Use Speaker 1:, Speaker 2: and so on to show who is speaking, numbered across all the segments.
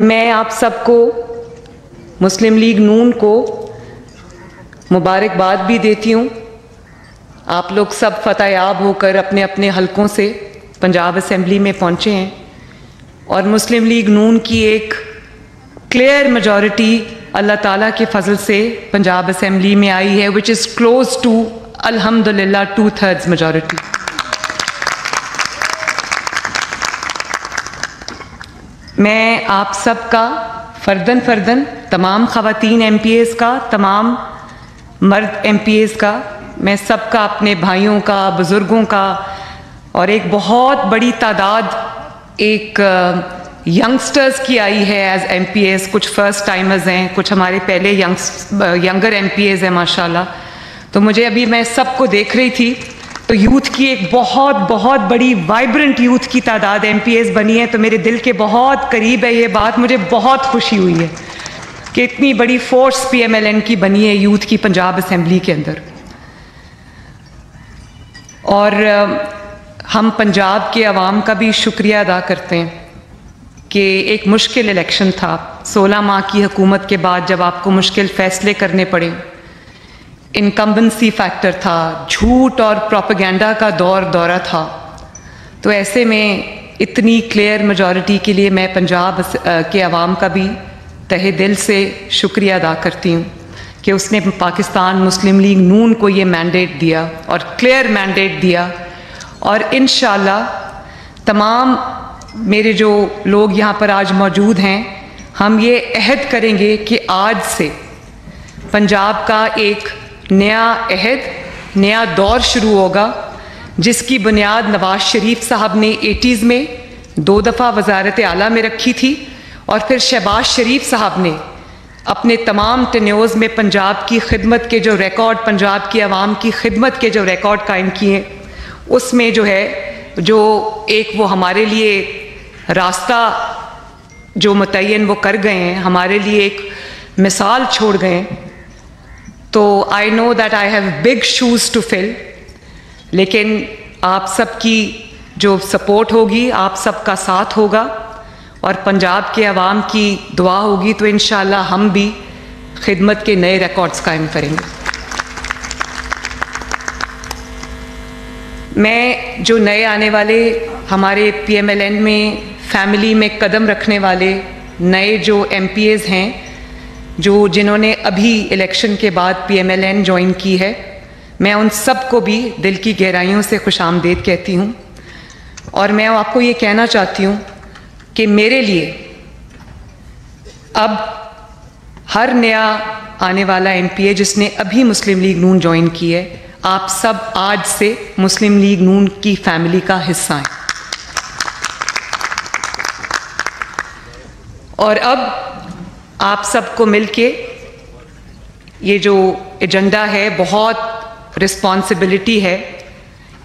Speaker 1: میں آپ سب کو مسلم لیگ نون کو مبارکباد بھی دیتی ہوں۔ آپ لوگ سب فتح یاب ہو کر اپنے اپنے حلقوں سے پنجاب اسمبلی میں پہنچے ہیں اور مسلم لیگ نون کی ایک کلیئر میجورٹی اللہ تعالیٰ کے فضل سے پنجاب اسمبلی میں آئی ہے which is close to الحمدللہ 2/3 میجورٹی۔ میں آپ سب کا فردن تمام خواتین ایم پی ایز کا، تمام مرد ایم پی ایز کا، میں سب کا، اپنے بھائیوں کا، بزرگوں کا، اور ایک بہت بڑی تعداد ایک ینگسٹرز کی آئی ہے ایز ایم پی ایز۔ کچھ فرسٹ ٹائمرز ہیں، کچھ ہمارے پہلے ینگر ایم پی ایز ہیں ماشاءاللہ۔ تو مجھے ابھی میں سب کو دیکھ رہی تھی تو یوتھ کی ایک بہت بڑی وائبرنٹ یوتھ کی تعداد ایم پی ایز بنی ہے، تو میرے دل کے بہت قریب ہے یہ بات۔ مجھے بہت خوشی ہوئی ہے کہ اتنی بڑی force P M L N کی بنی ہے یوتھ کی پنجاب اسمبلی کے اندر۔ اور ہم پنجاب کے عوام کا بھی شکریہ ادا کرتے ہیں کہ ایک مشکل الیکشن تھا، 16 ماہ کی حکومت کے بعد جب آپ کو مشکل فیصلے کرنے پڑے، انکمبنسی فیکٹر تھا، جھوٹ اور پروپیگنڈا کا دورہ تھا، تو ایسے میں اتنی کلیئر میجورٹی کے لیے میں پنجاب کے عوام کا بھی تہہ دل سے شکریہ ادا کرتی ہوں کہ اس نے پاکستان مسلم لیگ نون کو یہ مینڈیٹ دیا اور کلیئر مینڈیٹ دیا۔ اور انشاءاللہ تمام میرے جو لوگ یہاں پر آج موجود ہیں، ہم یہ عہد کریں گے کہ آج سے پنجاب کا ایک نیا عہد، نیا دور شروع ہوگا، جس کی بنیاد نواز شریف صاحب نے 80s میں 2 دفعہ وزارت اعلیٰ میں رکھی تھی، اور پھر شہباز شریف صاحب نے اپنے تمام ٹینیورز میں پنجاب کی خدمت کے جو ریکارڈ، پنجاب کی عوام کی خدمت کے جو ریکارڈ قائم کیے، اس میں جو ہے جو ایک وہ ہمارے لیے راستہ جو متعین وہ کر گئے ہیں، ہمارے لیے ایک مثال چھوڑ گئے ہیں۔ تو I know that I have big shoes to fill, لیکن آپ سب کی جو سپورٹ ہوگی، آپ سب کا ساتھ ہوگا اور پنجاب کے عوام کی دعا ہوگی، تو انشاءاللہ ہم بھی خدمت کے نئے ریکارڈز قائم کریں گے۔ میں جو نئے آنے والے ہمارے پی ایم ایل این میں فیملی میں قدم رکھنے والے نئے جو ایم پی ایز ہیں، جنہوں نے ابھی الیکشن کے بعد P M L N join کی ہے، میں ان سب کو بھی دل کی گہرائیوں سے خوش آمدید کہتی ہوں۔ اور میں آپ کو یہ کہنا چاہتی ہوں کہ میرے لیے اب ہر نیا آنے والا ایم پی اے جس نے ابھی مسلم لیگ نون جوائن کی ہے، آپ سب آج سے مسلم لیگ نون کی فیملی کا حصہ ہیں۔ اور اب آپ سب کو مل کے یہ جو ایجنڈا ہے، بہت رسپانسبلٹی ہے۔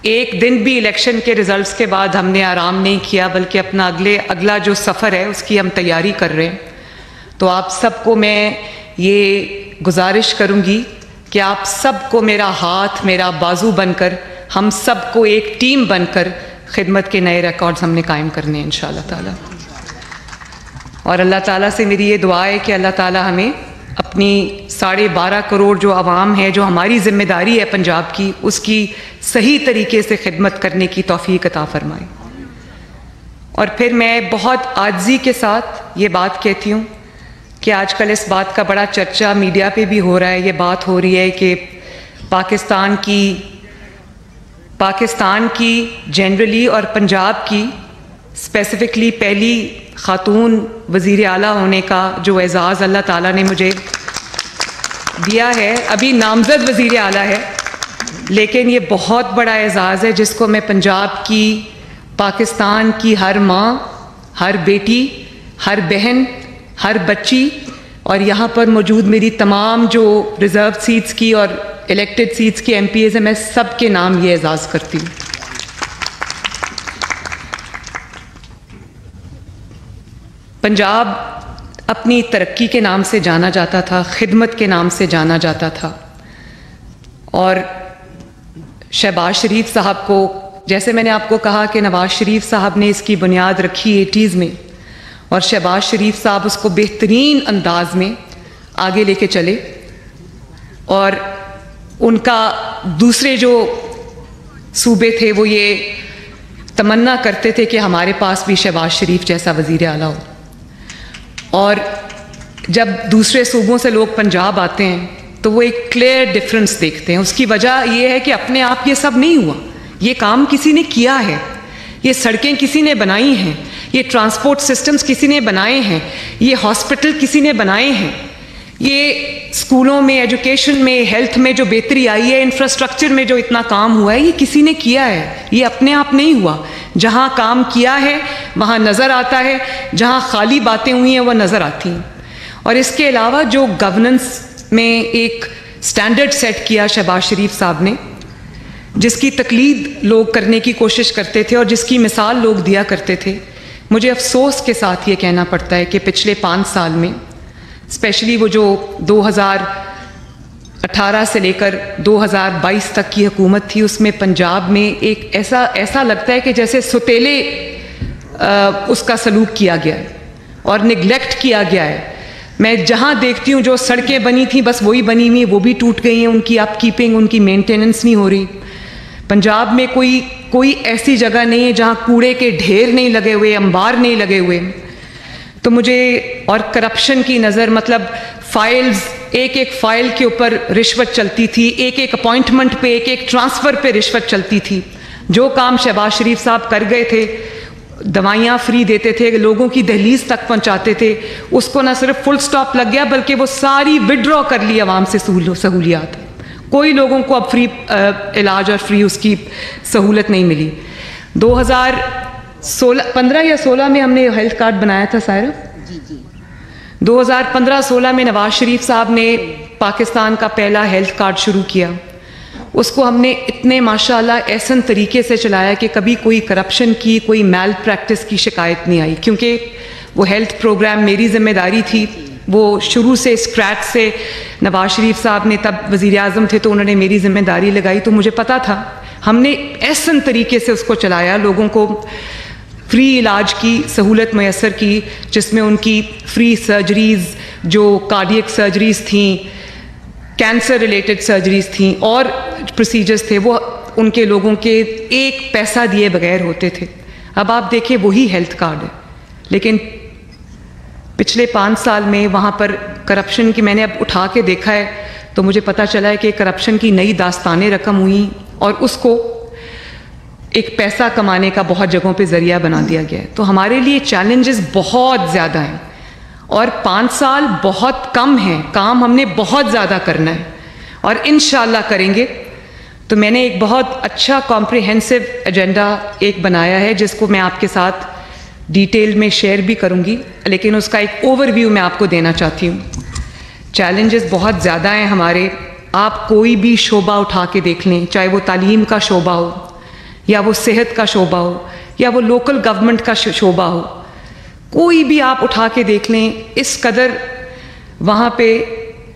Speaker 1: ایک دن بھی الیکشن کے ریزلٹس کے بعد ہم نے آرام نہیں کیا، بلکہ اپنا اگلا جو سفر ہے اس کی ہم تیاری کر رہے ہیں۔ تو آپ سب کو میں یہ گزارش کروں گی کہ آپ سب کو میرا ہاتھ، میرا بازو بن کر، ہم سب کو ایک ٹیم بن کر خدمت کے نئے ریکارڈز ہم نے قائم کرنے ہیں انشاءاللہ تعالیٰ۔ اور اللہ تعالیٰ سے میری یہ دعا ہے کہ اللہ تعالیٰ ہمیں اپنی 12.5 کروڑ جو عوام ہے، جو ہماری ذمہ داری ہے پنجاب کی، اس کی صحیح طریقے سے خدمت کرنے کی توفیق عطا فرمائے۔ اور پھر میں بہت عاجزی کے ساتھ یہ بات کہتی ہوں کہ آج کل اس بات کا بڑا چرچا میڈیا پہ بھی ہو رہا ہے، یہ بات ہو رہی ہے کہ پاکستان کی جنرلی اور پنجاب کی اسپیسیفکلی پہلی خاتون وزیر اعلیٰ ہونے کا جو اعزاز اللہ تعالیٰ نے مجھے دیا ہے، ابھی نامزد وزیر اعلیٰ ہے، لیکن یہ بہت بڑا اعزاز ہے جس کو میں پنجاب کی، پاکستان کی ہر ماں، ہر بیٹی، ہر بہن، ہر بچی، اور یہاں پر موجود میری تمام جو ریزرو سیٹس کی اور الیکٹڈ سیٹس کی ایم پی ایز ہیں، میں سب کے نام یہ اعزاز کرتی ہوں۔ پنجاب اپنی ترقی کے نام سے جانا جاتا تھا، خدمت کے نام سے جانا جاتا تھا، اور شہباز شریف صاحب کو، جیسے میں نے آپ کو کہا کہ نواز شریف صاحب نے اس کی بنیاد رکھی 80s میں، اور شہباز شریف صاحب اس کو بہترین انداز میں آگے لے کے چلے، اور ان کا دوسرے جو صوبے تھے وہ یہ تمنا کرتے تھے کہ ہمارے پاس بھی شہباز شریف جیسا وزیر اعلیٰ ہو. اور جب دوسرے صوبوں سے لوگ پنجاب آتے ہیں تو وہ ایک کلیئر ڈفرنس دیکھتے ہیں. اس کی وجہ یہ ہے کہ اپنے آپ یہ سب نہیں ہوا، یہ کام کسی نے کیا ہے، یہ سڑکیں کسی نے بنائی ہیں، یہ ٹرانسپورٹ سسٹمز کسی نے بنائے ہیں، یہ ہاسپٹل کسی نے بنائے ہیں، یہ اسکولوں میں، ایجوکیشن میں، ہیلتھ میں جو بہتری آئی ہے، انفراسٹرکچر میں جو اتنا کام ہوا ہے، یہ کسی نے کیا ہے، یہ اپنے آپ نہیں ہوا. جہاں کام کیا ہے وہاں نظر آتا ہے، جہاں خالی باتیں ہوئی ہیں وہ نظر آتی ہیں. اور اس کے علاوہ جو گورننس میں ایک سٹینڈرڈ سیٹ کیا شہباز شریف صاحب نے، جس کی تقلید لوگ کرنے کی کوشش کرتے تھے اور جس کی مثال لوگ دیا کرتے تھے، مجھے افسوس کے ساتھ یہ کہنا پڑتا ہے کہ پچھلے 5 سال میں اسپیشلی وہ جو 2018 سے لے کر 2022 تک کی حکومت تھی، اس میں پنجاب میں ایک ایسا لگتا ہے کہ جیسے ستیلے اس کا سلوک کیا گیا ہے اور نگلیکٹ کیا گیا ہے. میں جہاں دیکھتی ہوں جو سڑکیں بنی تھیں بس وہی بنی ہوئی ہیں، وہ بھی ٹوٹ گئی ہیں، ان کی اپ کیپنگ، ان کی مینٹیننس نہیں ہو رہی. پنجاب میں کوئی ایسی جگہ نہیں ہے جہاں کوڑے کے ڈھیر نہیں لگے ہوئے، انبار نہیں لگے ہوئے. تو مجھے اور کرپشن کی نظر، مطلب فائلز، ایک فائل کے اوپر رشوت چلتی تھی، ایک اپوائنٹمنٹ پہ، ایک ٹرانسفر پہ رشوت چلتی تھی. جو کام شہباز شریف صاحب کر گئے تھے، دوائیاں فری دیتے تھے، لوگوں کی دہلیز تک پہنچاتے تھے، اس کو نہ صرف فل سٹاپ لگ گیا بلکہ وہ ساری ودرا کر لی عوام سے سہولیات. کوئی لوگوں کو اب فری علاج اور فری اس کی سہولت نہیں ملی. 2015 یا 16 میں ہم نے ہیلتھ کارڈ بنایا تھا سائرہ. 2015-16 میں نواز شریف صاحب نے پاکستان کا پہلا ہیلتھ کارڈ شروع کیا. اس کو ہم نے اتنے ماشاءاللہ احسن طریقے سے چلایا کہ کبھی کوئی کرپشن کی، کوئی میل پریکٹس کی شکایت نہیں آئی، کیونکہ وہ ہیلتھ پروگرام میری ذمہ داری تھی. وہ شروع سے اسکریچ سے نواز شریف صاحب نے، تب وزیر اعظم تھے تو انہوں نے میری ذمہ داری لگائی، تو مجھے پتا تھا. ہم نے احسن طریقے سے اس کو چلایا، لوگوں کو فری علاج کی سہولت میسر کی، جس میں ان کی فری سرجریز، جو کارڈیک سرجریز تھیں، کینسر ریلیٹڈ سرجریز تھیں اور پروسیجرز تھے، وہ ان کے لوگوں کے ایک پیسہ دیے بغیر ہوتے تھے. اب آپ دیکھیں وہی ہیلتھ کارڈ ہے، لیکن پچھلے 5 سال میں وہاں پر کرپشن کی میں نے اب اٹھا کے دیکھا ہے تو مجھے پتہ چلا ہے کہ کرپشن کی نئی داستانیں رقم ہوئیں اور اس کو ایک پیسہ کمانے کا بہت جگہوں پہ ذریعہ بنا دیا گیا ہے. تو ہمارے لیے چیلنجز بہت زیادہ ہیں اور 5 سال بہت کم ہیں، کام ہم نے بہت زیادہ کرنا ہے اور انشاءاللہ کریں گے. تو میں نے ایک بہت اچھا کمپریہنسو ایجنڈا ایک بنایا ہے جس کو میں آپ کے ساتھ ڈیٹیل میں شیئر بھی کروں گی، لیکن اس کا ایک اوور ویو میں آپ کو دینا چاہتی ہوں. چیلنجز بہت زیادہ ہیں ہمارے. آپ کوئی بھی شعبہ اٹھا کے دیکھ لیں، چاہے وہ تعلیم کا شعبہ ہو یا وہ صحت کا شعبہ ہو یا وہ لوکل گورنمنٹ کا شعبہ ہو، کوئی بھی آپ اٹھا کے دیکھ لیں، اس قدر وہاں پہ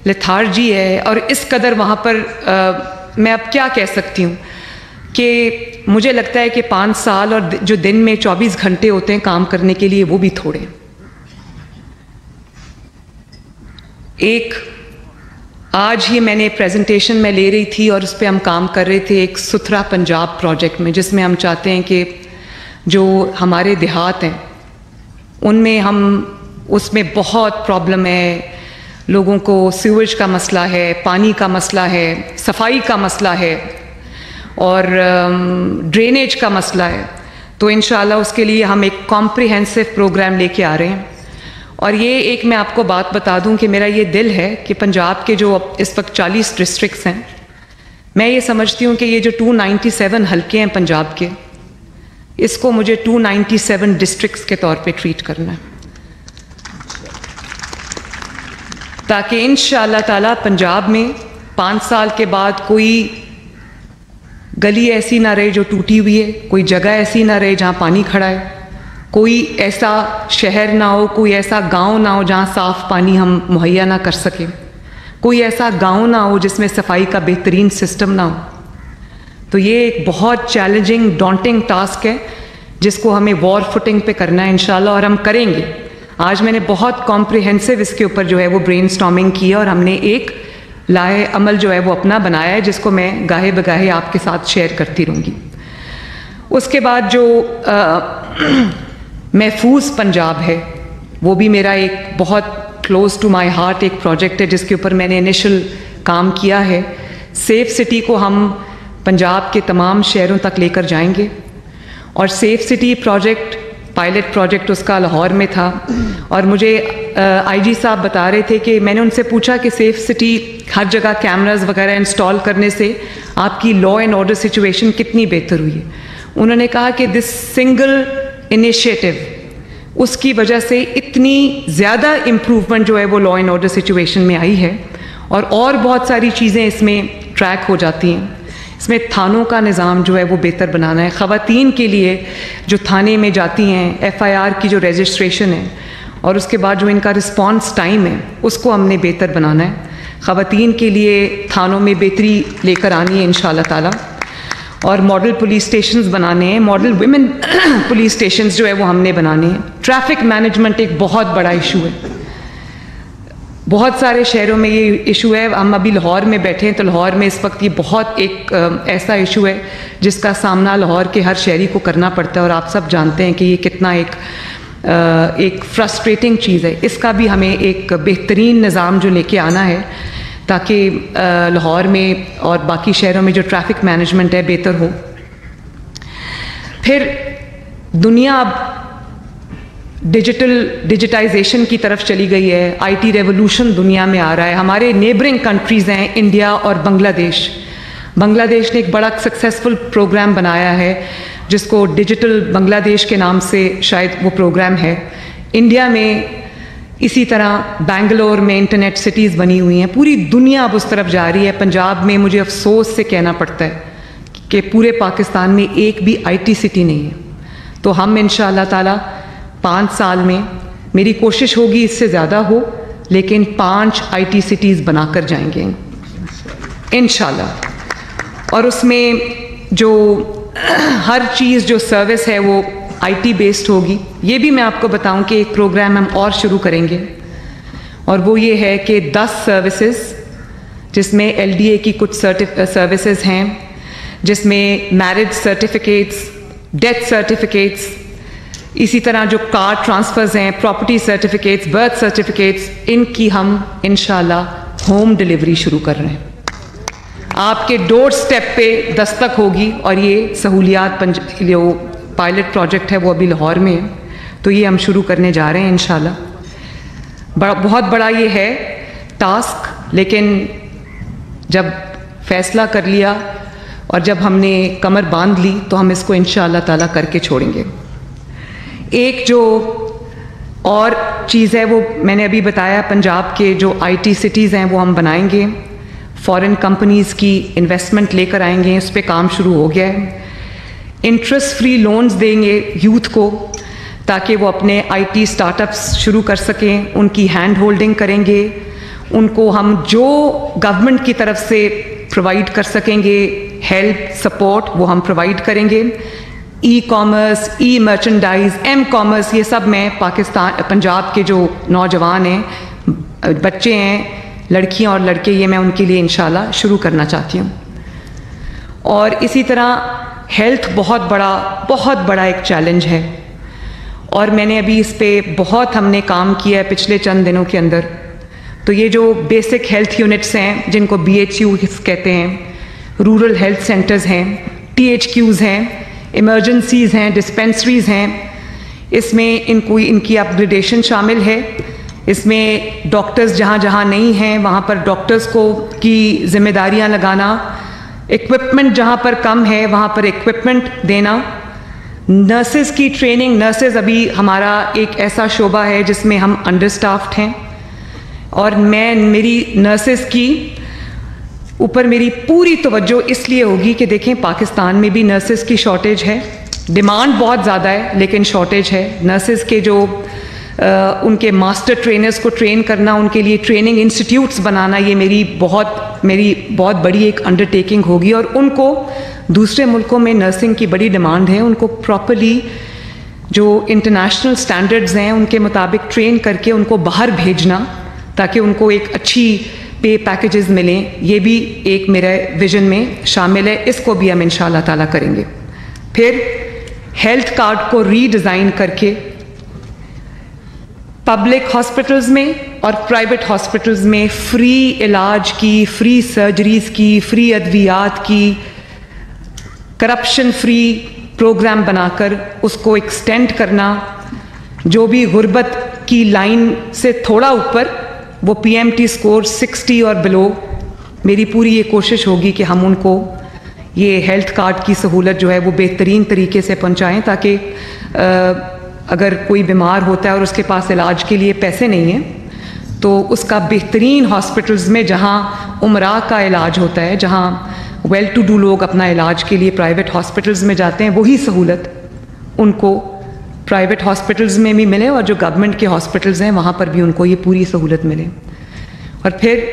Speaker 1: لیتھارجی ہے اور اس قدر وہاں پر میں اب کیا کہہ سکتی ہوں کہ مجھے لگتا ہے کہ 5 سال اور جو دن میں 24 گھنٹے ہوتے ہیں کام کرنے کے لیے وہ بھی تھوڑے. ایک آج ہی میں نے پریزنٹیشن میں لے رہی تھی اور اس پہ ہم کام کر رہے تھے ایک ستھرا پنجاب پروجیکٹ میں، جس میں ہم چاہتے ہیں کہ جو ہمارے دیہات ہیں ان میں اس میں بہت پرابلم ہے. لوگوں کو سیویج کا مسئلہ ہے، پانی کا مسئلہ ہے، صفائی کا مسئلہ ہے اور ڈرینیج کا مسئلہ ہے. تو انشاءاللہ اس کے لیے ہم ایک کمپریہنسو پروگرام لے کے آ رہے ہیں. اور یہ ایک میں آپ کو بات بتا دوں کہ میرا یہ دل ہے کہ پنجاب کے جو اس وقت 40 ڈسٹرکٹس ہیں، میں یہ سمجھتی ہوں کہ یہ جو 297 حلقے ہیں پنجاب کے، اس کو مجھے 297 ڈسٹرکٹس کے طور پہ ٹریٹ کرنا ہے، تاکہ انشاءاللہ تعالیٰ پنجاب میں 5 سال کے بعد کوئی گلی ایسی نہ رہے جو ٹوٹی ہوئی ہے، کوئی جگہ ایسی نہ رہے جہاں پانی کھڑا ہے، کوئی ایسا شہر نہ ہو، کوئی ایسا گاؤں نہ ہو جہاں صاف پانی ہم مہیا نہ کر سکیں، کوئی ایسا گاؤں نہ ہو جس میں صفائی کا بہترین سسٹم نہ ہو. تو یہ ایک بہت چیلنجنگ ڈانٹنگ ٹاسک ہے جس کو ہمیں وار فوٹنگ پہ کرنا ہے انشاءاللہ، اور ہم کریں گے. آج میں نے بہت کمپریہنسو اس کے اوپر جو ہے وہ برین سٹارمنگ کی ہے اور ہم نے ایک لائحہ عمل جو ہے وہ اپنا بنایا ہے جس کو میں گاہے بگاہے آپ کے ساتھ شیئر کرتی رہوں گی. اس کے بعد جو محفوظ پنجاب ہے وہ بھی میرا ایک بہت کلوز ٹو مائی ہارٹ ایک پروجیکٹ ہے جس کے اوپر میں نے انیشل کام کیا ہے. سیف سٹی کو ہم پنجاب کے تمام شہروں تک لے کر جائیں گے اور safe city project pilot project اس کا لاہور میں تھا اور مجھے آئی جی صاحب بتا رہے تھے کہ میں نے ان سے پوچھا کہ سیف سٹی ہر جگہ کیمراز وغیرہ انسٹال کرنے سے آپ کی لا اینڈ آرڈر سچویشن کتنی بہتر ہوئی ہے. انہوں نے کہا کہ دس سنگل انیشیٹو اس کی وجہ سے اتنی زیادہ امپروومنٹ جو ہے وہ لا اینڈ آرڈر سچویشن میں آئی ہے اور بہت ساری چیزیں اس میں ٹریک ہو جاتی ہیں. اس میں تھانوں کا نظام جو ہے وہ بہتر بنانا ہے. خواتین کے لیے جو تھانے میں جاتی ہیں ایف آئی آر کی جو رجسٹریشن ہے اور اس کے بعد جو ان کا رسپانس ٹائم ہے اس کو ہم نے بہتر بنانا ہے. خواتین کے لیے تھانوں میں بہتری لے کر آنی ہے انشاءاللہ تعالی اور ماڈل پولیس اسٹیشنز بنانے ہیں. ماڈل ویمن پولیس اسٹیشنز جو ہے وہ ہم نے بنانے ہیں. ٹریفک مینجمنٹ ایک بہت بڑا ایشو ہے. بہت سارے شہروں میں یہ ایشو ہے. ہم ابھی لاہور میں بیٹھے ہیں تو لاہور میں اس وقت یہ بہت ایک ایسا ایشو ہے جس کا سامنا لاہور کے ہر شہری کو کرنا پڑتا ہے اور آپ سب جانتے ہیں کہ یہ کتنا ایک فرسٹریٹنگ چیز ہے. اس کا بھی ہمیں ایک بہترین نظام جو لے کے آنا ہے تاکہ لاہور میں اور باقی شہروں میں جو ٹریفک مینجمنٹ ہے بہتر ہو. پھر دنیا اب ڈیجیٹائزیشن کی طرف چلی گئی ہے. آئی ٹی ریولوشن دنیا میں آ رہا ہے. ہمارے نیبرنگ کنٹریز ہیں انڈیا اور بنگلہ دیش. بنگلہ دیش نے ایک بڑا سکسیسفل پروگرام بنایا ہے جس کو ڈیجیٹل بنگلہ دیش کے نام سے شاید وہ پروگرام ہے. انڈیا میں اسی طرح بنگلور میں انٹرنیٹ سٹیز بنی ہوئی ہیں. پوری دنیا اب اس طرف جا رہی ہے. پنجاب میں مجھے افسوس سے کہنا پڑتا ہے کہ پورے پاکستان میں ایک بھی آئی ٹی سٹی نہیں ہے. تو ہم انشاءاللہ تعالی 5 سال میں میری کوشش ہوگی اس سے زیادہ ہو لیکن 5 آئی ٹی سٹیز بنا کر جائیں گے انشاءاللہ. اور اس میں جو ہر چیز جو سروس ہے وہ آئی ٹی بیسڈ ہوگی. یہ بھی میں آپ کو بتاؤں کہ ایک پروگرام ہم اور شروع کریں گے اور وہ یہ ہے کہ 10 سروسز جس میں ایل ڈی اے کی کچھ سروسز ہیں جس میں میرج سرٹیفکیٹس, ڈیتھ سرٹیفکیٹس, اسی طرح جو کار ٹرانسفرز ہیں, پراپرٹی سرٹیفکیٹس, برتھ سرٹیفکیٹس, ان کی ہم انشاءاللہ ہوم ڈیلیوری شروع کر رہے ہیں. آپ کے ڈور سٹیپ پہ دستک ہوگی اور یہ سہولیات جو پائلٹ پروجیکٹ ہے وہ ابھی لاہور میں ہے تو یہ ہم شروع کرنے جا رہے ہیں انشاءاللہ. بہت بڑا یہ ہے ٹاسک لیکن جب فیصلہ کر لیا اور جب ہم نے کمر باندھ لی تو ہم اس کو انشاءاللہ تعالی کر کے چھوڑیں گے. ایک جو اور چیز ہے وہ میں نے ابھی بتایا, پنجاب کے جو آئی ٹی سٹیز ہیں وہ ہم بنائیں گے. فارن کمپنیز کی انویسٹمنٹ لے کر آئیں گے. اس پہ کام شروع ہو گیا ہے. انٹرسٹ فری لونز دیں گے یوتھ کو تاکہ وہ اپنے آئی ٹی اسٹارٹ اپس شروع کر سکیں. ان کی ہینڈ ہولڈنگ کریں گے. ان کو ہم جو گورنمنٹ کی طرف سے پرووائڈ کر سکیں گے ہیلپ سپورٹ وہ ہم پرووائڈ کریں گے. ای کامرس, ای مرچنڈائز, ایم کامرس, یہ سب میں پنجاب کے جو نوجوان ہیں, بچے ہیں, لڑکیاں اور لڑکے, یہ میں ان کے لیے انشاءاللہ شروع کرنا چاہتی ہوں. اور اسی طرح ہیلتھ بہت بڑا ایک چیلنج ہے اور میں نے ابھی اس پہ بہت ہم نے کام کیا ہے پچھلے چند دنوں کے اندر. تو یہ جو بیسک ہیلتھ یونٹس ہیں جن کو BHU کہتے ہیں, رورل ہیلتھ سینٹرز ہیں, THQs ہیں, ایمرجنسیز ہیں, ڈسپینسریز ہیں, اس میں ان کی اپ گریڈیشن شامل ہے. اس میں ڈاکٹرز جہاں جہاں نہیں ہیں وہاں پر ڈاکٹرز کی ذمہ داریاں لگانا, ایکوپمنٹ جہاں پر کم ہے وہاں پر ایکوپمنٹ دینا, نرسز کی ٹریننگ. نرسز ابھی ہمارا ایک ایسا شعبہ ہے جس میں ہم انڈر سٹافڈ ہیں اور میری نرسز کی اوپر میری پوری توجہ اس لیے ہوگی کہ دیکھیں پاکستان میں بھی نرسز کی شارٹیج ہے. ڈیمانڈ بہت زیادہ ہے لیکن شارٹیج ہے. نرسز کے جو ان کے ماسٹر ٹرینرز کو ٹرین کرنا, ان کے لیے ٹریننگ انسٹیٹیوٹس بنانا, یہ میری بہت بڑی ایک انڈرٹیکنگ ہوگی. اور ان کو دوسرے ملکوں میں نرسنگ کی بڑی ڈیمانڈ ہے, ان کو پراپرلی جو انٹرنیشنل سٹینڈرڈز ہیں ان کے مطابق ٹرین کر کے ان کو باہر بھیجنا تاکہ ان کو ایک اچھی پے پیکیجز ملیں، یہ بھی ایک میرے ویژن میں شامل ہے، اس کو بھی ہم انشاءاللہ تعالیٰ کریں گے۔ پھر ہیلتھ کارڈ کو ری ڈیزائن کر کے پبلک ہاسپٹلز میں اور پرائیویٹ ہاسپٹلز میں فری علاج کی، فری سرجریز کی، فری ادویات کی، کرپشن فری پروگرام بنا کر اس کو ایکسٹینڈ کرنا، جو بھی غربت کی لائن سے تھوڑا اوپر وہ پی ایم ٹی اسکور 60 اور بلو، میری پوری یہ کوشش ہوگی کہ ہم ان کو یہ ہیلتھ کارڈ کی سہولت جو ہے وہ بہترین طریقے سے پہنچائیں، تاکہ اگر کوئی بیمار ہوتا ہے اور اس کے پاس علاج کے لیے پیسے نہیں ہیں تو اس کا بہترین ہاسپٹلز میں جہاں امراء کا علاج ہوتا ہے، جہاں ویل ٹو ڈو لوگ اپنا علاج کے لیے پرائیویٹ ہاسپٹلز میں جاتے ہیں، وہی سہولت ان کو پرائیویٹ ہاسپٹلز میں بھی ملے اور جو گورنمنٹ کے ہاسپٹلز ہیں وہاں پر بھی ان کو یہ پوری سہولت ملے۔ اور پھر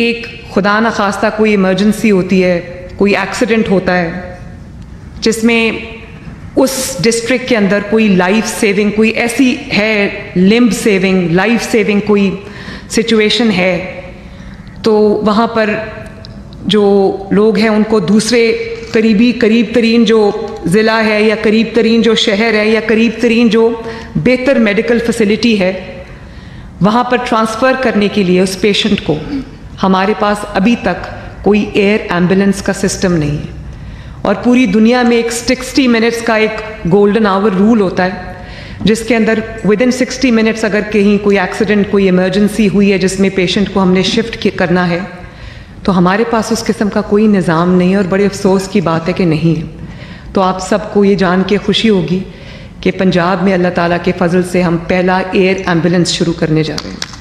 Speaker 1: ایک خدا نخواستہ کوئی ایمرجنسی ہوتی ہے، کوئی ایکسیڈنٹ ہوتا ہے جس میں اس ڈسٹرکٹ کے اندر کوئی لائف سیونگ، کوئی ایسی ہے لمب سیونگ، لائف سیونگ کوئی سچویشن ہے، تو وہاں پر جو لوگ ہیں ان کو دوسرے قریب ترین جو ضلع ہے یا قریب ترین جو شہر ہے یا قریب ترین جو بہتر میڈیکل فیسلٹی ہے وہاں پر ٹرانسفر کرنے کے لیے اس پیشنٹ کو ہمارے پاس ابھی تک کوئی ایئر ایمبولینس کا سسٹم نہیں ہے، اور پوری دنیا میں ایک 60 منٹس کا ایک گولڈن آور رول ہوتا ہے جس کے اندر ودن 60 منٹس اگر کہیں کوئی ایکسیڈنٹ، کوئی ایمرجنسی ہوئی ہے جس میں پیشنٹ کو ہم نے شفٹ کرنا ہے، تو ہمارے پاس اس قسم کا کوئی نظام نہیں ہے، اور بڑے افسوس کی بات ہے کہ نہیں ہے۔ تو آپ سب کو یہ جان کے خوشی ہوگی کہ پنجاب میں اللہ تعالیٰ کے فضل سے ہم پہلا ایئر ایمبولینس شروع کرنے جا رہے ہیں۔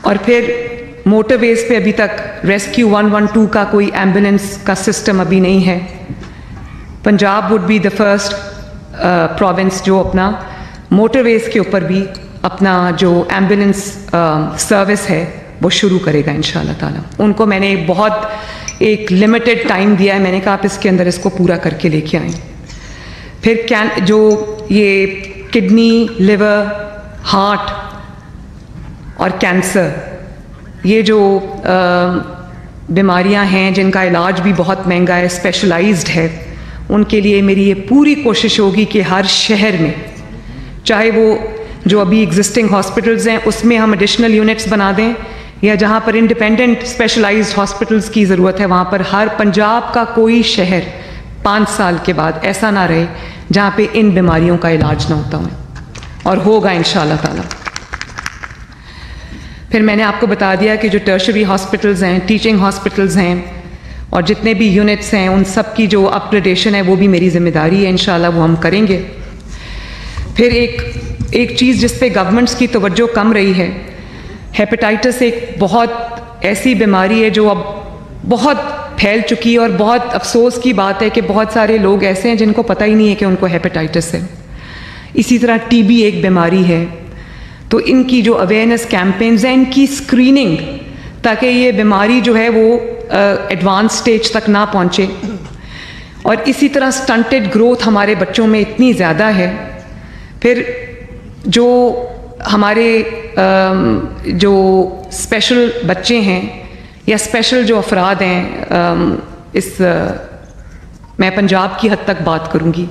Speaker 1: اور پھر موٹر ویز پہ ابھی تک ریسکیو 112 کا کوئی ایمبولینس کا سسٹم ابھی نہیں ہے۔ Punjab would be the first province جو اپنا موٹر ویز کے اوپر بھی اپنا جو ایمبولینس سروس ہے وہ شروع کرے گا انشاءاللہ تعالیٰ۔ ان کو میں نے بہت ایک لمیٹڈ ٹائم دیا ہے، میں نے کہا آپ اس کے اندر اس کو پورا کر کے لے کے آئیں۔ پھر جو یہ کڈنی، لیور، ہارٹ اور کینسر، یہ جو بیماریاں ہیں جن کا علاج بھی بہت مہنگا ہے، اسپیشلائزڈ ہے، ان کے لیے میری یہ پوری کوشش ہوگی کہ ہر شہر میں، چاہے وہ جو ابھی ایگزسٹنگ ہاسپٹلز ہیں اس میں ہم ایڈیشنل یونٹس بنا دیں، یا جہاں پر انڈیپینڈنٹ اسپیشلائزڈ ہاسپٹلز کی ضرورت ہے وہاں پر ہر پنجاب کا کوئی شہر 5 سال کے بعد ایسا نہ رہے جہاں پہ ان بیماریوں کا علاج نہ ہوتا ہو، اور ہوگا انشاءاللہ تعالیٰ۔ پھر میں نے آپ کو بتا دیا کہ جو ٹرشری ہاسپٹلز ہیں، ٹیچنگ ہاسپٹلز ہیں، اور جتنے بھی یونٹس ہیں ان سب کی جو اپ گریڈیشن ہے وہ بھی میری ذمہ داری ہے، انشاءاللہ وہ ہم کریں گے۔ پھر ایک چیز جس پہ گورنمنٹس کی توجہ کم رہی ہے، ہیپیٹائٹس ایک بہت ایسی بیماری ہے جو اب بہت پھیل چکی ہے، اور بہت افسوس کی بات ہے کہ بہت سارے لوگ ایسے ہیں جن کو پتہ ہی نہیں ہے کہ ان کو ہیپیٹائٹس ہے۔ اسی طرح ٹی بی ایک بیماری ہے، تو ان کی جو اویئرنیس کیمپینز ہیں، ان کی اسکریننگ، تاکہ یہ بیماری جو ہے وہ ایڈوانس سٹیج تک نہ پہنچے۔ اور اسی طرح سٹنٹڈ گروتھ ہمارے بچوں میں اتنی زیادہ ہے۔ پھر جو ہمارے جو اسپیشل بچے ہیں یا اسپیشل جو افراد ہیں، میں پنجاب کی حد تک بات کروں گی،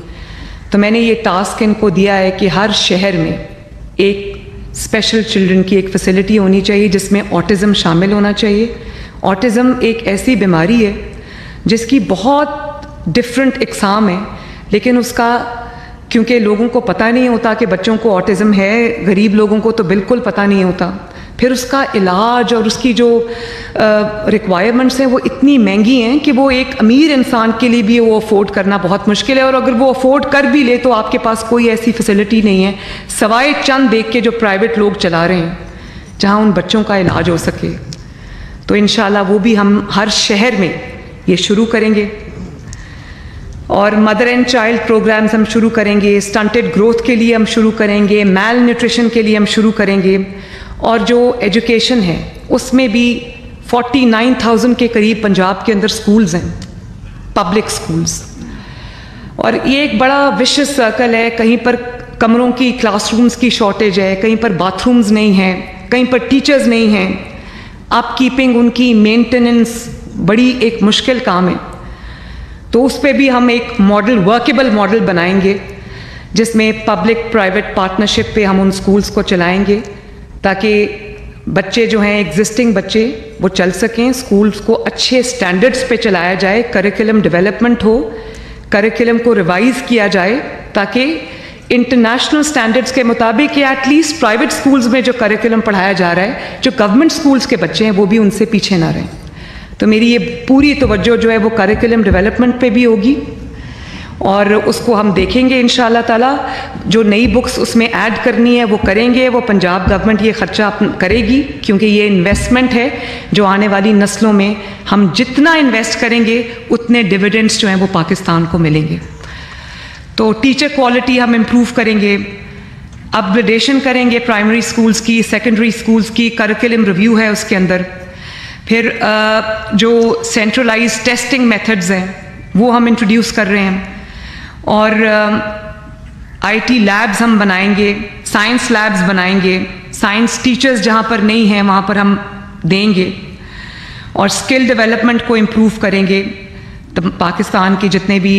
Speaker 1: تو میں نے یہ ٹاسک ان کو دیا ہے کہ ہر شہر میں ایک اسپیشل چلڈرن کی ایک فیسلٹی ہونی چاہیے جس میں آٹزم شامل ہونا چاہیے۔ آٹزم ایک ایسی بیماری ہے جس کی بہت ڈفرینٹ اقسام ہیں، لیکن اس کا کیونکہ لوگوں کو پتہ نہیں ہوتا کہ بچوں کو آٹزم ہے، غریب لوگوں کو تو بالکل پتہ نہیں ہوتا، پھر اس کا علاج اور اس کی جو ریکوائرمنٹس ہیں وہ اتنی مہنگی ہیں کہ وہ ایک امیر انسان کے لیے بھی وہ افورڈ کرنا بہت مشکل ہے، اور اگر وہ افورڈ کر بھی لے تو آپ کے پاس کوئی ایسی فیسلٹی نہیں ہے سوائے چند دیکھ کے جو پرائیویٹ لوگ چلا رہے ہیں جہاں ان بچوں کا علاج ہو سکے۔ تو انشاءاللہ وہ بھی ہم ہر شہر میں یہ شروع کریں گے، اور مدر اینڈ چائلڈ پروگرامز ہم شروع کریں گے، سٹنٹڈ گروتھ کے لیے ہم شروع کریں گے، میل نیوٹریشن کے لیے ہم شروع کریں گے، اور جو ایجوکیشن ہے اس میں بھی 49,000 کے قریب پنجاب کے اندر سکولز ہیں، پبلک سکولز، اور یہ ایک بڑا وشس سرکل ہے. کہیں پر کمروں کی کلاس رومز کی شارٹیج ہے, کہیں پر باتھ رومز نہیں ہیں, کہیں پر ٹیچرز نہیں ہیں. اپ کیپنگ ان کی مینٹیننس بڑی ایک مشکل کام ہے. تو اس پہ بھی ہم ایک ماڈل, ورکیبل ماڈل بنائیں گے جس میں پبلک پرائیویٹ پارٹنرشپ پہ ہم ان سکولز کو چلائیں گے تاکہ بچے جو ہیں ایگزسٹنگ بچے وہ چل سکیں. سکولز کو اچھے سٹینڈرڈز پہ چلایا جائے, کریکولم ڈیولپمنٹ ہو, کریکولم کو ریوائز کیا جائے تاکہ انٹرنیشنل سٹینڈرڈز کے مطابق یا ایٹ لیسٹ پرائیویٹ سکولز میں جو کریکولم پڑھایا جا رہا ہے, جو گورنمنٹ سکولز کے بچے ہیں وہ بھی ان سے پیچھے نہ رہیں. تو میری یہ پوری توجہ جو ہے وہ کریکولم ڈیولپمنٹ پہ بھی ہوگی اور اس کو ہم دیکھیں گے انشاءاللہ تعالیٰ. جو نئی بکس اس میں ایڈ کرنی ہے وہ کریں گے. وہ پنجاب گورنمنٹ یہ خرچہ کرے گی کیونکہ یہ انویسٹمنٹ ہے جو آنے والی نسلوں میں ہم جتنا انویسٹ کریں گے اتنے ڈویڈنڈس جو ہیں وہ پاکستان کو ملیں گے. تو ٹیچر کوالٹی ہم امپروو کریں گے, اپ گریڈیشن کریں گے پرائمری سکولز کی, سیکنڈری سکولز کی, کریکولم ریویو ہے اس کے اندر. پھر جو سینٹرلائز ٹیسٹنگ میتھڈز ہیں وہ ہم انٹروڈیوس کر رہے ہیں اور آئی ٹی لیبز ہم بنائیں گے, سائنس لیبز بنائیں گے. سائنس ٹیچرز جہاں پر نہیں ہیں وہاں پر ہم دیں گے اور اسکل ڈیولپمنٹ کو امپروو کریں گے. پاکستان کے جتنے بھی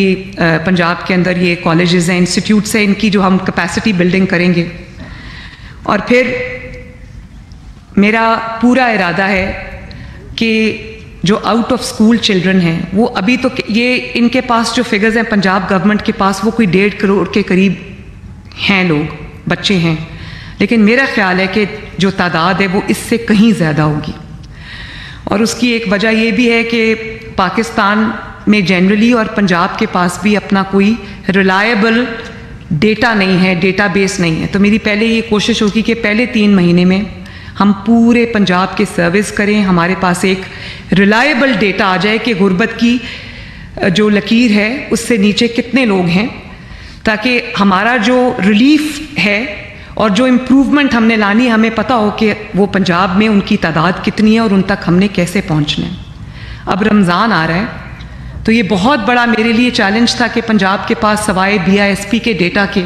Speaker 1: پنجاب کے اندر یہ کالجز ہیں, انسٹیٹیوٹس ہیں, ان کی جو ہم کیپیسٹی بلڈنگ کریں گے. اور پھر میرا پورا ارادہ ہے کہ جو آؤٹ آف اسکول چلڈرن ہیں وہ ابھی تو یہ ان کے پاس جو فگرز ہیں پنجاب گورنمنٹ کے پاس وہ کوئی 1.5 کروڑ کے قریب ہیں لوگ, بچے ہیں, لیکن میرا خیال ہے کہ جو تعداد ہے وہ اس سے کہیں زیادہ ہوگی. اور اس کی ایک وجہ یہ بھی ہے کہ پاکستان میں جنرلی اور پنجاب کے پاس بھی اپنا کوئی ریلائبل ڈیٹا نہیں ہے, ڈیٹا بیس نہیں ہے. تو میری پہلے یہ کوشش ہوگی کہ پہلے 3 مہینے میں ہم پورے پنجاب کے سروس کریں, ہمارے پاس ایک ریلائبل ڈیٹا آ جائے کہ غربت کی جو لکیر ہے اس سے نیچے کتنے لوگ ہیں, تاکہ ہمارا جو ریلیف ہے اور جو امپروومنٹ ہم نے لانی ہمیں پتہ ہو کہ وہ پنجاب میں ان کی تعداد کتنی ہے اور ان تک ہم نے کیسے پہنچنا ہے. اب رمضان آ رہا ہے تو یہ بہت بڑا میرے لیے چیلنج تھا کہ پنجاب کے پاس سوائے BISP کے ڈیٹا کے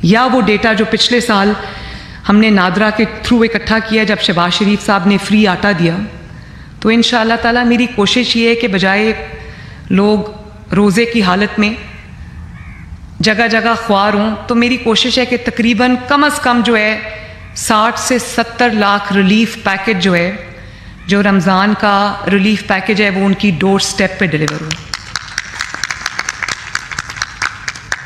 Speaker 1: یا وہ ڈیٹا جو پچھلے سال ہم نے نادرا کے تھرو اکٹھا کیا جب شہباز شریف صاحب نے فری آٹا دیا, تو انشاءاللہ تعالیٰ میری کوشش یہ ہے کہ بجائے لوگ روزے کی حالت میں جگہ جگہ خوار ہوں, تو میری کوشش ہے کہ تقریباً کم از کم جو ہے 60 سے 70 لاکھ ریلیف پیکج جو ہے, جو رمضان کا ریلیف پیکج ہے وہ ان کی ڈور سٹیپ پہ ڈیلیور ہو.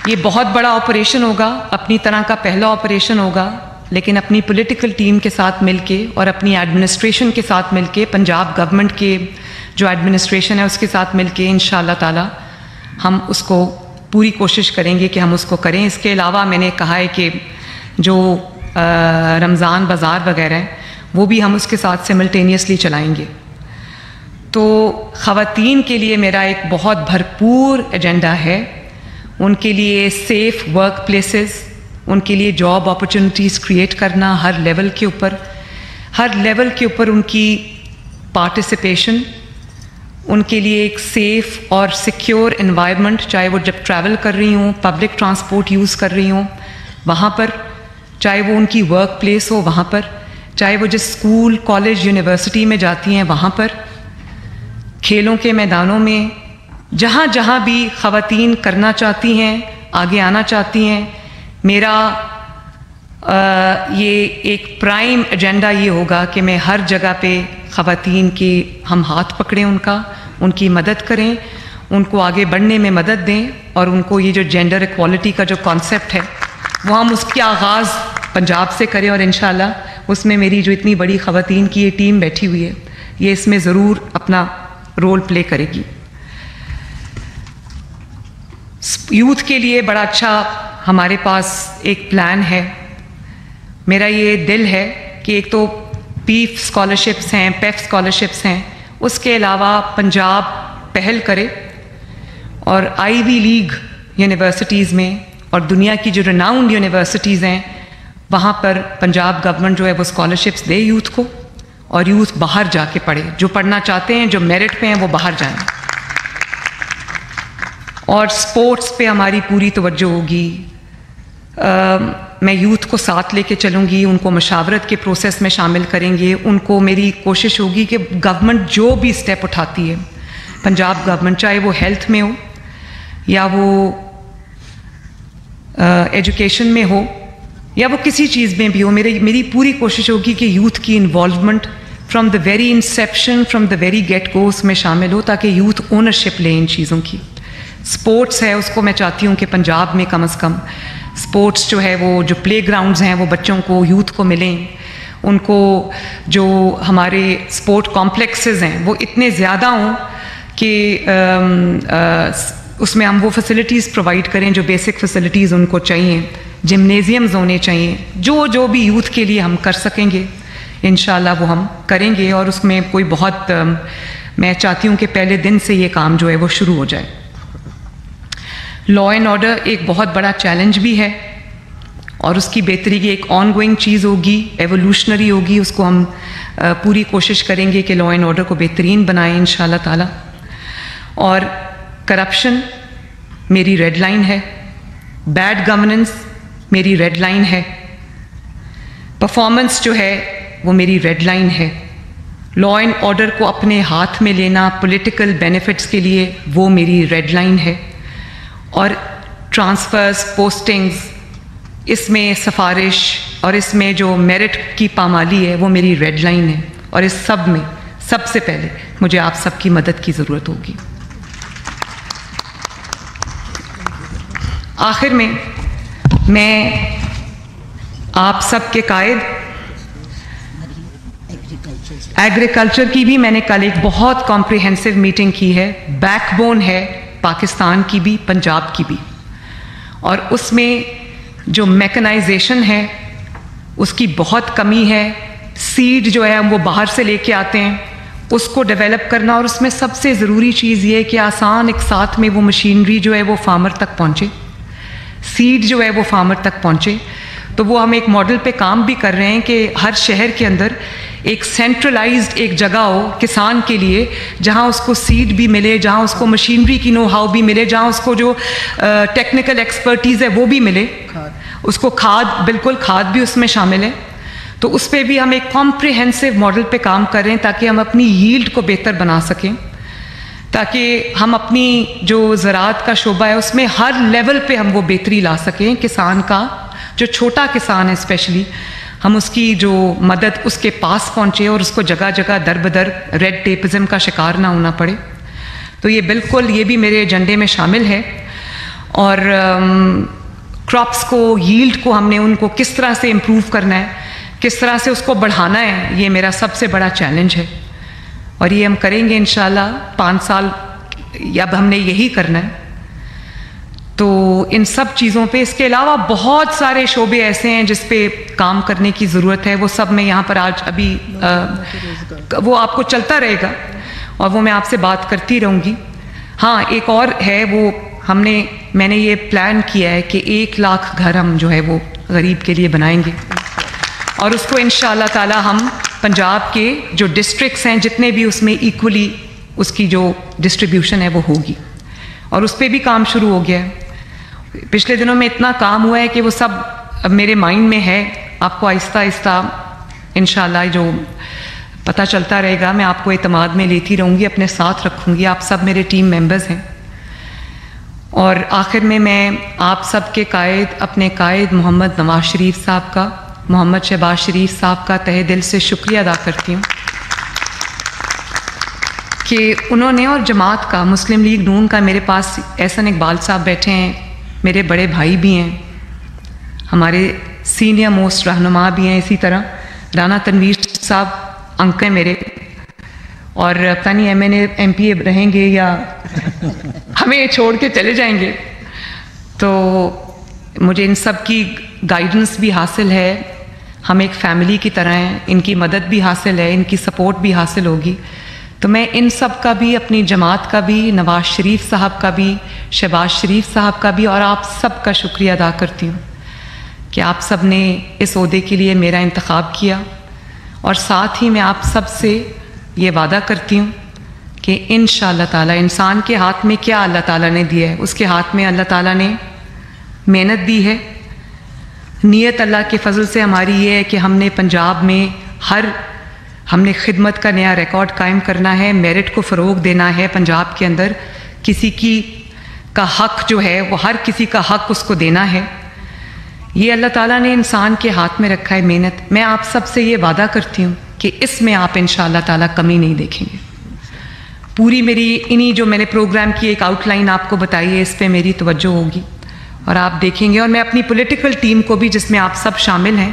Speaker 1: یہ بہت بڑا آپریشن ہوگا, اپنی طرح کا پہلا آپریشن ہوگا, لیکن اپنی پولیٹیکل ٹیم کے ساتھ مل کے اور اپنی ایڈمنسٹریشن کے ساتھ مل کے, پنجاب گورنمنٹ کے جو ایڈمنسٹریشن ہے اس کے ساتھ مل کے انشاءاللہ تعالی ہم اس کو پوری کوشش کریں گے کہ ہم اس کو کریں. اس کے علاوہ میں نے کہا ہے کہ جو رمضان بازار وغیرہ ہیں وہ بھی ہم اس کے ساتھ سملٹینیسلی چلائیں گے. تو خواتین کے لیے میرا ایک بہت بھرپور ایجنڈا ہے, ان کے لیے سیف ورک پلیسز, ان کے لیے جاب اپرچونیٹیز کریٹ کرنا ہر لیول کے اوپر ان کی پارٹیسپیشن, ان کے لیے ایک سیف اور سیکیور انوائرمنٹ, چاہے وہ جب ٹریول کر رہی ہوں, پبلک ٹرانسپورٹ یوز کر رہی ہوں وہاں پر, چاہے وہ ان کی ورک پلیس ہو وہاں پر, چاہے وہ جس اسکول کالج یونیورسٹی میں جاتی ہیں وہاں پر, کھیلوں کے میدانوں میں, جہاں جہاں بھی خواتین کرنا چاہتی ہیں, آگے آنا چاہتی ہیں. میرا یہ ایک پرائم ایجنڈا یہ ہوگا کہ میں ہر جگہ پہ خواتین کی ہم ہاتھ پکڑیں, ان کی مدد کریں, ان کو آگے بڑھنے میں مدد دیں, اور ان کو یہ جو جینڈر ایکوالٹی کا جو کانسیپٹ ہے وہ ہم اس کے آغاز پنجاب سے کریں, اور انشاءاللہ اس میں میری جو اتنی بڑی خواتین کی یہ ٹیم بیٹھی ہوئی ہے یہ اس میں ضرور اپنا رول پلے کرے گی. یوتھ کے لیے بڑا اچھا ہمارے پاس ایک پلان ہے. میرا یہ دل ہے کہ ایک تو پیف اسکالرشپس ہیں, پیف اسکالرشپس ہیں, اس کے علاوہ پنجاب پہل کرے اور آئی وی لیگ یونیورسٹیز میں اور دنیا کی جو ریناؤنڈ یونیورسٹیز ہیں وہاں پر پنجاب گورنمنٹ جو ہے وہ اسکالرشپس دے یوتھ کو, اور یوتھ باہر جا کے پڑھے, جو پڑھنا چاہتے ہیں, جو میرٹ پہ ہیں وہ باہر جائیں. اور سپورٹس پہ ہماری پوری توجہ ہوگی. میں یوتھ کو ساتھ لے کے چلوں گی, ان کو مشاورت کے پروسیس میں شامل کریں گے. ان کو میری کوشش ہوگی کہ گورنمنٹ جو بھی اسٹیپ اٹھاتی ہے, پنجاب گورنمنٹ, چاہے وہ ہیلتھ میں ہو یا وہ ایجوکیشن میں ہو یا وہ کسی چیز میں بھی ہو, میری پوری کوشش ہوگی کہ یوتھ کی involvement from the very inception, from the very get go اس میں شامل ہو, تاکہ یوتھ اونرشپ لیں ان چیزوں کی. سپورٹس ہے, اس کو میں چاہتی ہوں کہ پنجاب میں کم از کم سپورٹس جو ہے وہ جو پلے گراؤنڈز ہیں وہ بچوں کو, یوتھ کو ملیں. ان کو جو ہمارے سپورٹ کمپلیکسز ہیں وہ اتنے زیادہ ہوں کہ اس میں ہم وہ فیسلٹیز پرووائڈ کریں جو بیسک فیسلٹیز ان کو چاہیے. جمنیزیمز ہونے چاہیے. جو بھی یوتھ کے لیے ہم کر سکیں گے انشاءاللہ وہ ہم کریں گے. اور اس میں کوئی بہت, میں چاہتی ہوں کہ پہلے دن سے یہ کام جو ہے وہ شروع ہو جائے. لا اینڈ آرڈر ایک بہت بڑا چیلنج بھی ہے اور اس کی بہتری کی ایک آن گوئنگ چیز ہوگی, ایوولوشنری ہوگی. اس کو ہم پوری کوشش کریں گے کہ لا اینڈ آرڈر کو بہترین بنائیں انشاءاللہ تعالی. اور کرپشن میری ریڈ لائن ہے, بیڈ گورننس میری ریڈ لائن ہے, پرفارمنس جو ہے وہ میری ریڈ لائن ہے. لا اینڈ آرڈر کو اپنے ہاتھ میں لینا پولیٹیکل بینیفٹس کے لیے وہ میری ریڈ لائن ہے. اور ٹرانسفرز, پوسٹنگز, اس میں سفارش اور اس میں جو میرٹ کی پامالی ہے وہ میری ریڈ لائن ہے. اور اس سب میں سب سے پہلے مجھے آپ سب کی مدد کی ضرورت ہوگی. آخر میں آپ سب کے قائد ایگریکلچر کی بھی میں نے کل ایک بہت کمپریہنسو میٹنگ کی ہے. بیک بون ہے پاکستان کی بھی, پنجاب کی بھی. اور اس میں جو میکنائزیشن ہے اس کی بہت کمی ہے. سیڈ جو ہے ہم وہ باہر سے لے کے آتے ہیں, اس کو ڈیولپ کرنا. اور اس میں سب سے ضروری چیز یہ ہے کہ آسان ایک ساتھ میں وہ مشینری جو ہے وہ فارمر تک پہنچے, سیڈ جو ہے وہ فارمر تک پہنچے. تو وہ ہم ایک ماڈل پہ کام بھی کر رہے ہیں کہ ہر شہر کے اندر ایک سینٹرلائزڈ ایک جگہ ہو کسان کے لیے, جہاں اس کو سیڈ بھی ملے, جہاں اس کو مشینری کی نو ہاؤ بھی ملے, جہاں اس کو جو ٹیکنیکل ایکسپرٹیز ہے وہ بھی ملے, اس کو کھاد, بالکل کھاد بھی اس میں شامل ہے. تو اس پہ بھی ہم ایک کمپریہنسو ماڈل پہ کام کر رہے ہیں تاکہ ہم اپنی ییلڈ کو بہتر بنا سکیں, تاکہ ہم اپنی جو زراعت کا شعبہ ہے اس میں ہر لیول پہ ہم وہ بہتری لا سکیں. کسان کا جو چھوٹا کسان ہے اسپیشلی, ہم اس کی جو مدد اس کے پاس پہنچے اور اس کو جگہ جگہ در بدر ریڈ ٹیپزم کا شکار نہ ہونا پڑے. تو یہ بالکل, یہ بھی میرے ایجنڈے میں شامل ہے. اور کراپس کو, ییلڈ کو ہم نے ان کو کس طرح سے امپروو کرنا ہے, کس طرح سے اس کو بڑھانا ہے, یہ میرا سب سے بڑا چیلنج ہے. اور یہ ہم کریں گے انشاءاللہ 5 سال, اب ہم نے یہی کرنا ہے. تو ان سب چیزوں پہ, اس کے علاوہ بہت سارے شعبے ایسے ہیں جس پہ کام کرنے کی ضرورت ہے. وہ سب میں یہاں پر آج ابھی وہ آپ کو چلتا رہے گا اور وہ میں آپ سے بات کرتی رہوں گی. ہاں ایک اور ہے, وہ میں نے یہ پلان کیا ہے کہ 1 لاکھ گھر ہم جو ہے وہ غریب کے لیے بنائیں گے. اور اس کو انشاءاللہ تعالی ہم پنجاب کے جو ڈسٹرکٹس ہیں جتنے بھی, اس میں ایکولی اس کی جو ڈسٹریبیوشن ہے وہ ہوگی. اور اس پہ بھی کام شروع ہو گیا ہے. پچھلے دنوں میں اتنا کام ہوا ہے کہ وہ سب اب میرے مائنڈ میں ہے. آپ کو آہستہ آہستہ انشاءاللہ جو پتہ چلتا رہے گا. میں آپ کو اعتماد میں لیتی رہوں گی, اپنے ساتھ رکھوں گی. آپ سب میرے ٹیم ممبرز ہیں. اور آخر میں آپ سب کے قائد, اپنے قائد محمد نواز شریف صاحب کا, محمد شہباز شریف صاحب کا تہہ دل سے شکریہ ادا کرتی ہوں کہ انہوں نے, اور جماعت کا, مسلم لیگ نون کا, میرے پاس احسن اقبال صاحب بیٹھے ہیں, میرے بڑے بھائی بھی ہیں, ہمارے سینئر موسٹ رہنما بھی ہیں. اسی طرح رانا تنویر صاحب انکل میرے, اور پتہ نہیں ایم پی اے رہیں گے یا ہمیں چھوڑ کے چلے جائیں گے. تو مجھے ان سب کی گائیڈنس بھی حاصل ہے. ہم ایک فیملی کی طرح ہیں, ان کی مدد بھی حاصل ہے, ان کی سپورٹ بھی حاصل ہوگی. تو میں ان سب کا بھی, اپنی جماعت کا بھی, نواز شریف صاحب کا بھی, شہباز شریف صاحب کا بھی, اور آپ سب کا شکریہ ادا کرتی ہوں کہ آپ سب نے اس عہدے کے لیے میرا انتخاب کیا. اور ساتھ ہی میں آپ سب سے یہ وعدہ کرتی ہوں کہ کہ انشاءاللہ تعالیٰ انسان کے ہاتھ میں کیا اللہ تعالیٰ نے دیا ہے؟ اس کے ہاتھ میں اللہ تعالیٰ نے محنت دی ہے. نیت اللہ کے فضل سے ہماری یہ ہے کہ ہم نے پنجاب میں ہم نے خدمت کا نیا ریکارڈ قائم کرنا ہے, میرٹ کو فروغ دینا ہے پنجاب کے اندر. کسی کا حق جو ہے وہ ہر کسی کا حق اس کو دینا ہے. یہ اللہ تعالیٰ نے انسان کے ہاتھ میں رکھا ہے محنت. میں آپ سب سے یہ وعدہ کرتی ہوں کہ اس میں آپ انشاءاللہ تعالیٰ کمی نہیں دیکھیں گے. پوری میری جو میں نے پروگرام کی ایک آؤٹ لائن آپ کو بتائی ہے, اس پہ میری توجہ ہوگی اور آپ دیکھیں گے. اور میں اپنی پولیٹیکل ٹیم کو بھی, جس میں آپ سب شامل ہیں,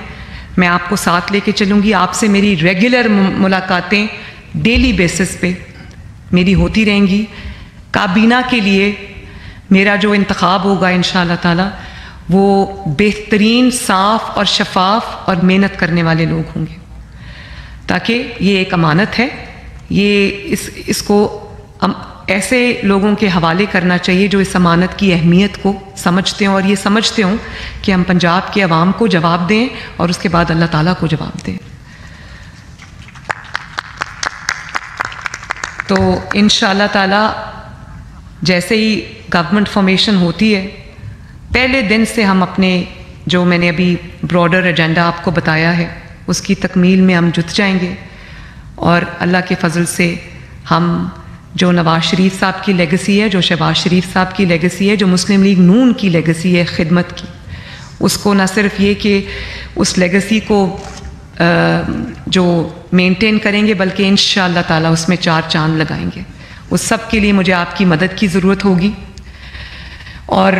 Speaker 1: میں آپ کو ساتھ لے کے چلوں گی. آپ سے میری ریگولر ملاقاتیں ڈیلی بیسس پہ میری ہوتی رہیں گی. کابینہ کے لیے میرا جو انتخاب ہوگا انشاءاللہ تعالیٰ وہ بہترین, صاف اور شفاف اور محنت کرنے والے لوگ ہوں گے, تاکہ یہ ایک امانت ہے. یہ اس کو ایسے لوگوں کے حوالے کرنا چاہیے جو اس امانت کی اہمیت کو سمجھتے ہوں اور یہ سمجھتے ہوں کہ ہم پنجاب کے عوام کو جواب دیں اور اس کے بعد اللہ تعالیٰ کو جواب دیں. تو انشاءاللہ تعالیٰ جیسے ہی گورنمنٹ فارمیشن ہوتی ہے, پہلے دن سے ہم اپنے جو میں نے ابھی براڈر ایجنڈا آپ کو بتایا ہے اس کی تکمیل میں ہم جت جائیں گے. اور اللہ کے فضل سے ہم جو نواز شریف صاحب کی لیگسی ہے, جو شہباز شریف صاحب کی لیگسی ہے, جو مسلم لیگ نون کی لیگسی ہے خدمت کی, اس کو نہ صرف یہ کہ اس لیگسی کو جو مینٹین کریں گے بلکہ انشاءاللہ تعالیٰ اس میں 4 چاند لگائیں گے. اس سب کے لیے مجھے آپ کی مدد کی ضرورت ہوگی. اور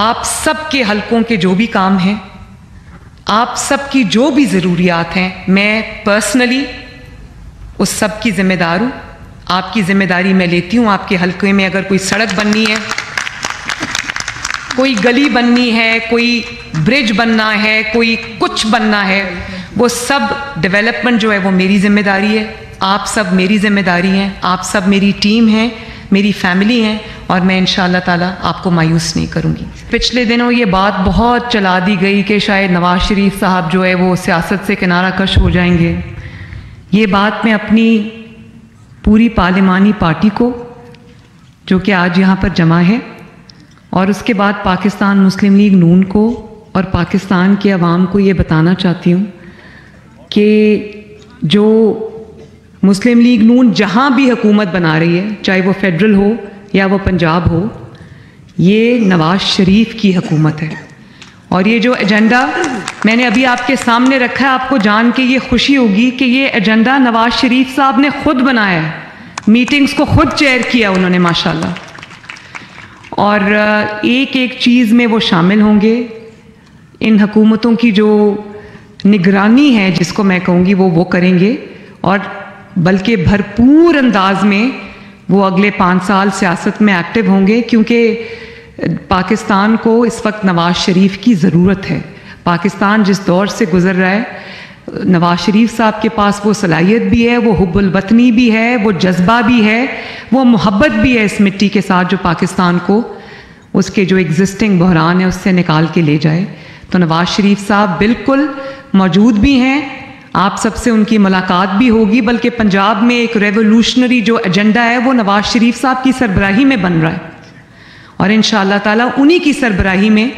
Speaker 1: آپ سب کے حلقوں کے جو بھی کام ہیں, آپ سب کی جو بھی ضروریات ہیں, میں پرسنلی اس سب کی ذمہ دار ہوں. آپ کی ذمہ داری میں لیتی ہوں. آپ کے حلقے میں اگر کوئی سڑک بننی ہے, کوئی گلی بننی ہے, کوئی برج بننا ہے, کوئی کچھ بننا ہے, وہ سب ڈیولپمنٹ جو ہے وہ میری ذمہ داری ہے. آپ سب میری ذمہ داری ہیں, آپ سب میری ٹیم ہیں, میری فیملی ہیں, اور میں انشاءاللہ تعالیٰ آپ کو مایوس نہیں کروں گی. پچھلے دنوں یہ بات بہت چلا دی گئی کہ شاید نواز شریف صاحب جو ہے وہ سیاست سے کنارہ کش ہو جائیں گے. یہ بات میں اپنی پوری پارلیمانی پارٹی کو, جو کہ آج یہاں پر جمع ہے, اور اس کے بعد پاکستان مسلم لیگ نون کو اور پاکستان کے عوام کو یہ بتانا چاہتی ہوں کہ جو مسلم لیگ نون جہاں بھی حکومت بنا رہی ہے, چاہے وہ فیڈرل ہو یا وہ پنجاب ہو, یہ نواز شریف کی حکومت ہے. اور یہ جو ایجنڈا میں نے ابھی آپ کے سامنے رکھا ہے, آپ کو جان کے یہ خوشی ہوگی کہ یہ ایجنڈا نواز شریف صاحب نے خود بنایا ہے. میٹنگز کو خود چیئر کیا انہوں نے ماشاءاللہ. اور ایک ایک چیز میں وہ شامل ہوں گے. ان حکومتوں کی جو نگرانی ہے, جس کو میں کہوں گی, وہ کریں گے. اور بلکہ بھرپور انداز میں وہ اگلے 5 سال سیاست میں ایکٹیو ہوں گے, کیونکہ پاکستان کو اس وقت نواز شریف کی ضرورت ہے. پاکستان جس دور سے گزر رہا ہے, نواز شریف صاحب کے پاس وہ صلاحیت بھی ہے, وہ حب الوطنی بھی ہے, وہ جذبہ بھی ہے, وہ محبت بھی ہے اس مٹی کے ساتھ, جو پاکستان کو اس کے جو ایگزسٹنگ بحران ہے اس سے نکال کے لے جائے. تو نواز شریف صاحب بالکل موجود بھی ہیں. آپ سب سے ان کی ملاقات بھی ہوگی. بلکہ پنجاب میں ایک ریولوشنری جو ایجنڈا ہے وہ نواز شریف صاحب کی سربراہی میں بن رہا ہے, اور انشاءاللہ تعالیٰ انہی کی سربراہی میں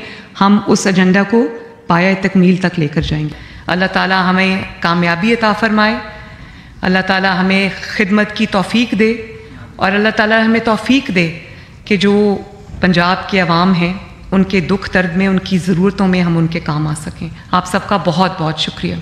Speaker 1: ہم اس ایجنڈا کو پایہ تکمیل تک لے کر جائیں گے. اللہ تعالیٰ ہمیں کامیابی عطا فرمائے, اللہ تعالیٰ ہمیں خدمت کی توفیق دے, اور اللہ تعالیٰ ہمیں توفیق دے کہ جو پنجاب کے عوام ہیں ان کے دکھ درد میں, ان کی ضرورتوں میں ہم ان کے کام آ سکیں. آپ سب کا بہت بہت شکریہ.